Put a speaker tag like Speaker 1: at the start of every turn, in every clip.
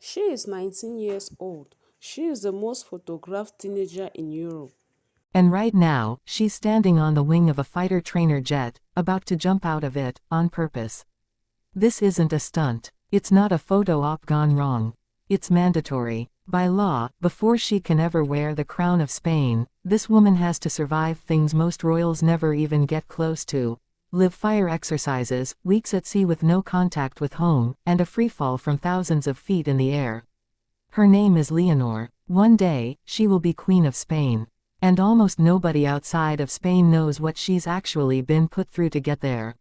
Speaker 1: She is 19 years old. She is the most photographed teenager in Europe.
Speaker 2: And right now, she's standing on the wing of a fighter trainer jet, about to jump out of it, on purpose. This isn't a stunt. It's not a photo op gone wrong. It's mandatory. By law, before she can ever wear the crown of Spain, this woman has to survive things most royals never even get close to. Live fire exercises, weeks at sea with no contact with home, and a free fall from thousands of feet in the air. Her name is Leonor. One day, she will be Queen of Spain. And almost nobody outside of Spain knows what she's actually been put through to get there.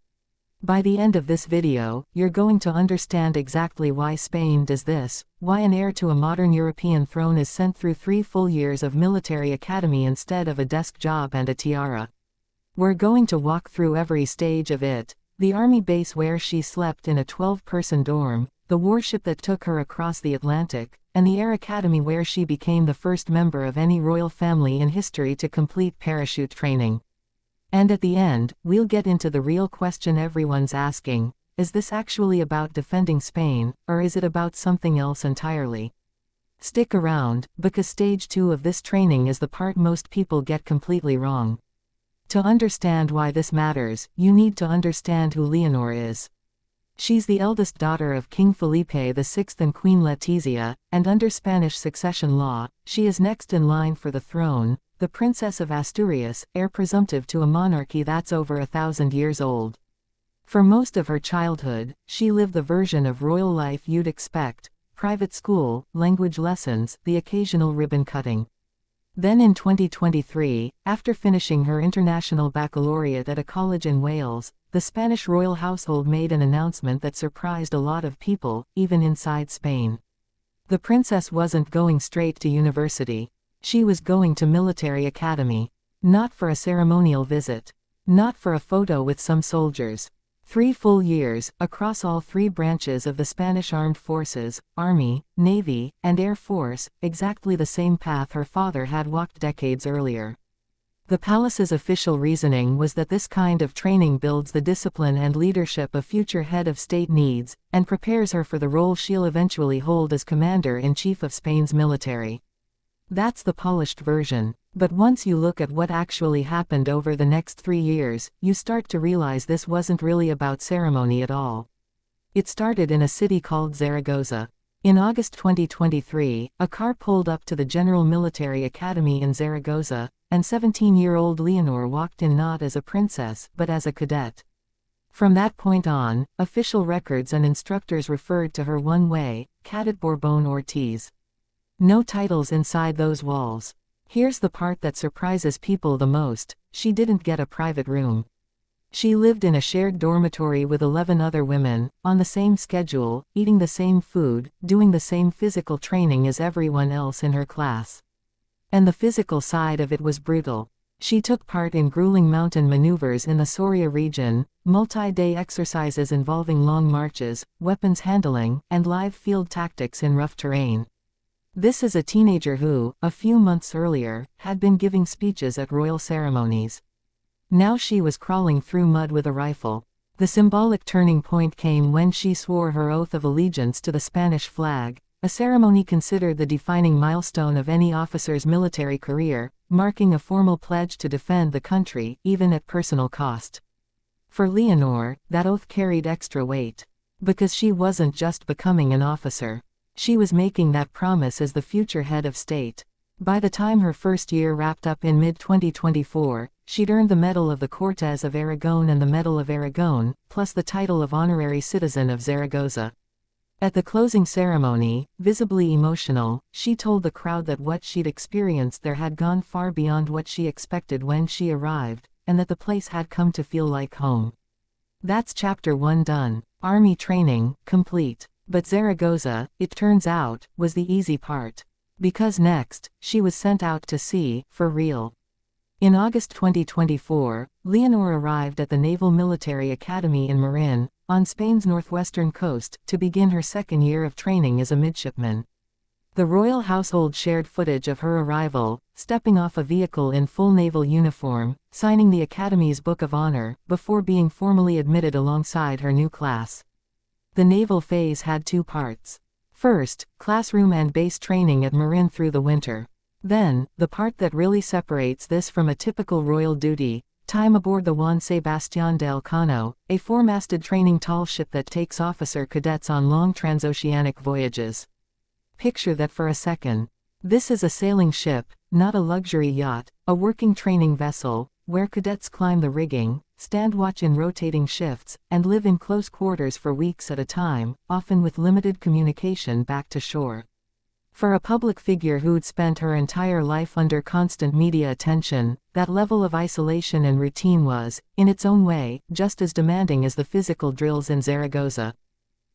Speaker 2: By the end of this video, you're going to understand exactly why Spain does this, why an heir to a modern European throne is sent through 3 full years of military academy instead of a desk job and a tiara. We're going to walk through every stage of it: the army base where she slept in a 12-person dorm, the warship that took her across the Atlantic, and the Air Academy where she became the first member of any royal family in history to complete parachute training. And at the end, we'll get into the real question everyone's asking: is this actually about defending Spain, or is it about something else entirely? Stick around, because stage 2 of this training is the part most people get completely wrong. To understand why this matters, you need to understand who Leonor is. She's the eldest daughter of King Felipe VI and Queen Letizia, and under Spanish succession law, she is next in line for the throne, the Princess of Asturias, heir presumptive to a monarchy that's over 1,000 years old. For most of her childhood, she lived the version of royal life you'd expect: private school, language lessons, the occasional ribbon cutting. Then in 2023, after finishing her international baccalaureate at a college in Wales, the Spanish royal household made an announcement that surprised a lot of people, even inside Spain. The princess wasn't going straight to university. She was going to military academy. Not for a ceremonial visit. Not for a photo with some soldiers. 3 full years, across all 3 branches of the Spanish Armed Forces, Army, Navy, and Air Force, exactly the same path her father had walked decades earlier. The palace's official reasoning was that this kind of training builds the discipline and leadership a future head of state needs, and prepares her for the role she'll eventually hold as Commander-in-Chief of Spain's military. That's the polished version. But once you look at what actually happened over the next 3 years, you start to realize this wasn't really about ceremony at all. It started in a city called Zaragoza. In August 2023, a car pulled up to the General Military Academy in Zaragoza, and 17-year-old Leonor walked in not as a princess, but as a cadet. From that point on, official records and instructors referred to her one way: Cadet Bourbon Ortiz. No titles inside those walls. Here's the part that surprises people the most: she didn't get a private room. She lived in a shared dormitory with 11 other women, on the same schedule, eating the same food, doing the same physical training as everyone else in her class. And the physical side of it was brutal. She took part in grueling mountain maneuvers in the Soria region, multi-day exercises involving long marches, weapons handling, and live field tactics in rough terrain. This is a teenager who, a few months earlier, had been giving speeches at royal ceremonies. Now she was crawling through mud with a rifle. The symbolic turning point came when she swore her oath of allegiance to the Spanish flag, a ceremony considered the defining milestone of any officer's military career, marking a formal pledge to defend the country, even at personal cost. For Leonor, that oath carried extra weight. Because she wasn't just becoming an officer. She was making that promise as the future head of state. By the time her first year wrapped up in mid-2024, she'd earned the Medal of the Cortes of Aragon and the Medal of Aragon, plus the title of Honorary Citizen of Zaragoza. At the closing ceremony, visibly emotional, she told the crowd that what she'd experienced there had gone far beyond what she expected when she arrived, and that the place had come to feel like home. That's chapter 1 done. Army training, complete. But Zaragoza, it turns out, was the easy part. Because next, she was sent out to sea, for real. In August 2024, Leonor arrived at the Naval Military Academy in Marin, on Spain's northwestern coast, to begin her 2nd year of training as a midshipman. The royal household shared footage of her arrival, stepping off a vehicle in full naval uniform, signing the Academy's Book of Honor, before being formally admitted alongside her new class. The naval phase had 2 parts. First, classroom and base training at Marin through the winter. Then, the part that really separates this from a typical royal duty, time aboard the Juan Sebastián del Cano, a four-masted training tall ship that takes officer cadets on long transoceanic voyages. Picture that for a second. This is a sailing ship, not a luxury yacht, a working training vessel, where cadets climb the rigging, stand watch in rotating shifts, and live in close quarters for weeks at a time, often with limited communication back to shore. For a public figure who'd spent her entire life under constant media attention, that level of isolation and routine was, in its own way, just as demanding as the physical drills in Zaragoza.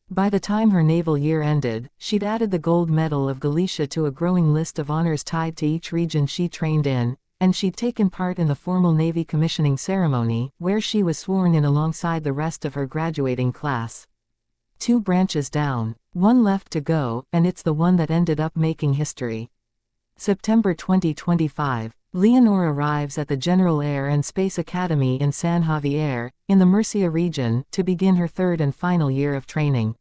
Speaker 2: By the time her naval year ended, she'd added the Gold Medal of Galicia to a growing list of honors tied to each region she trained in, and she'd taken part in the formal Navy commissioning ceremony, where she was sworn in alongside the rest of her graduating class. 2 branches down, 1 left to go, and it's the one that ended up making history. September 2025, Leonor arrives at the General Air and Space Academy in San Javier, in the Murcia region, to begin her 3rd and final year of training.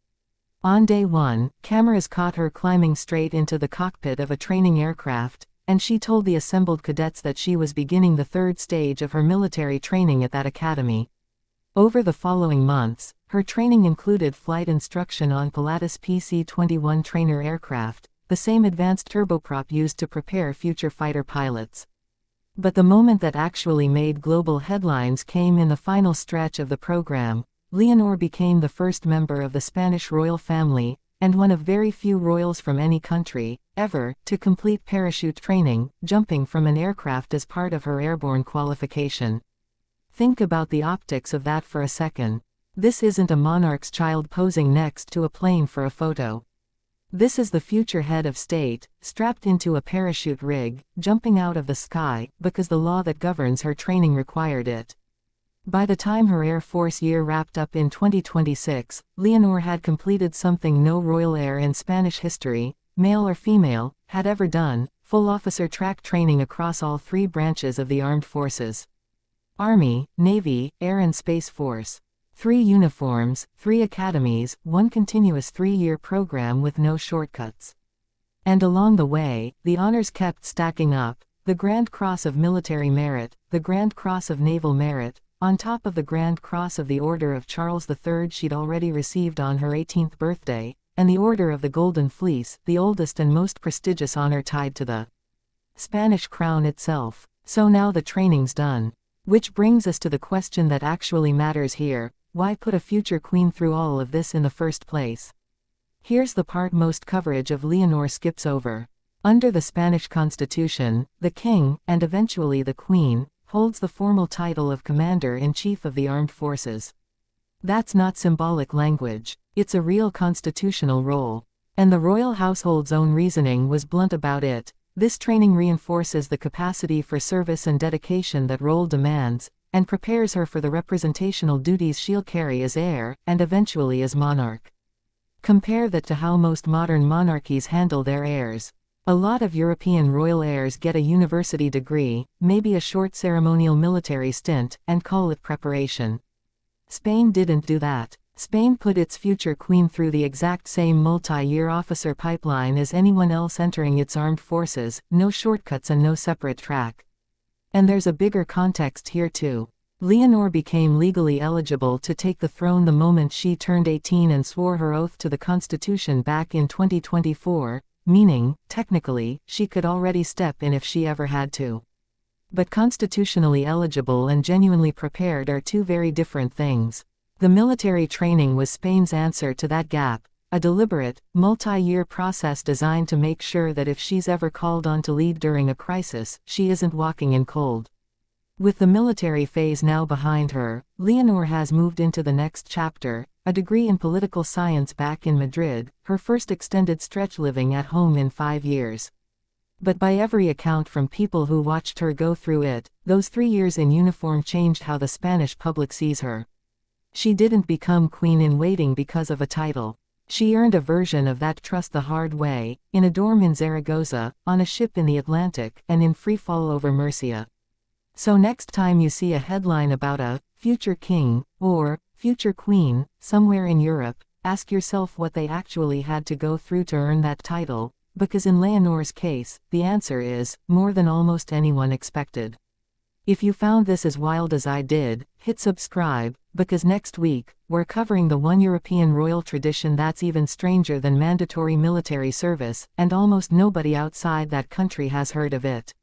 Speaker 2: On day 1, cameras caught her climbing straight into the cockpit of a training aircraft, and she told the assembled cadets that she was beginning the 3rd stage of her military training at that academy. Over the following months, her training included flight instruction on Pilatus PC-21 trainer aircraft, the same advanced turboprop used to prepare future fighter pilots. But the moment that actually made global headlines came in the final stretch of the program. Leonor became the first member of the Spanish royal family, and one of very few royals from any country, ever, to complete parachute training, jumping from an aircraft as part of her airborne qualification. Think about the optics of that for a second. This isn't a monarch's child posing next to a plane for a photo. This is the future head of state, strapped into a parachute rig, jumping out of the sky, because the law that governs her training required it. By the time her Air Force year wrapped up in 2026, Leonor had completed something no royal heir in Spanish history, male or female, had ever done: full officer track training across all 3 branches of the armed forces. Army, Navy, Air and Space Force. 3 uniforms, 3 academies, 1 continuous 3-year program with no shortcuts. And along the way, the honors kept stacking up: the Grand Cross of Military Merit, the Grand Cross of Naval Merit, on top of the Grand Cross of the Order of Charles III she'd already received on her 18th birthday, and the Order of the Golden Fleece, the oldest and most prestigious honor tied to the Spanish crown itself. So now the training's done. Which brings us to the question that actually matters here: why put a future queen through all of this in the first place? Here's the part most coverage of Leonor skips over. Under the Spanish Constitution, the king, and eventually the queen, holds the formal title of Commander-in-Chief of the Armed Forces. That's not symbolic language, it's a real constitutional role. And the royal household's own reasoning was blunt about it: this training reinforces the capacity for service and dedication that role demands, and prepares her for the representational duties she'll carry as heir, and eventually as monarch. Compare that to how most modern monarchies handle their heirs. A lot of European royal heirs get a university degree, maybe a short ceremonial military stint, and call it preparation. Spain didn't do that. Spain put its future queen through the exact same multi-year officer pipeline as anyone else entering its armed forces: no shortcuts and no separate track. And there's a bigger context here too. Leonor became legally eligible to take the throne the moment she turned 18 and swore her oath to the Constitution back in 2024. Meaning, technically, she could already step in if she ever had to. But constitutionally eligible and genuinely prepared are 2 very different things. The military training was Spain's answer to that gap, a deliberate, multi-year process designed to make sure that if she's ever called on to lead during a crisis, she isn't walking in cold. With the military phase now behind her, Leonor has moved into the next chapter: a degree in political science back in Madrid, her first extended stretch living at home in 5 years. But by every account from people who watched her go through it, those 3 years in uniform changed how the Spanish public sees her. She didn't become queen in waiting because of a title. She earned a version of that trust the hard way, in a dorm in Zaragoza, on a ship in the Atlantic, and in free fall over Murcia. So next time you see a headline about a future king, or future queen, somewhere in Europe, ask yourself what they actually had to go through to earn that title, because in Leonore's case, the answer is, more than almost anyone expected. If you found this as wild as I did, hit subscribe, because next week, we're covering the one European royal tradition that's even stranger than mandatory military service, and almost nobody outside that country has heard of it.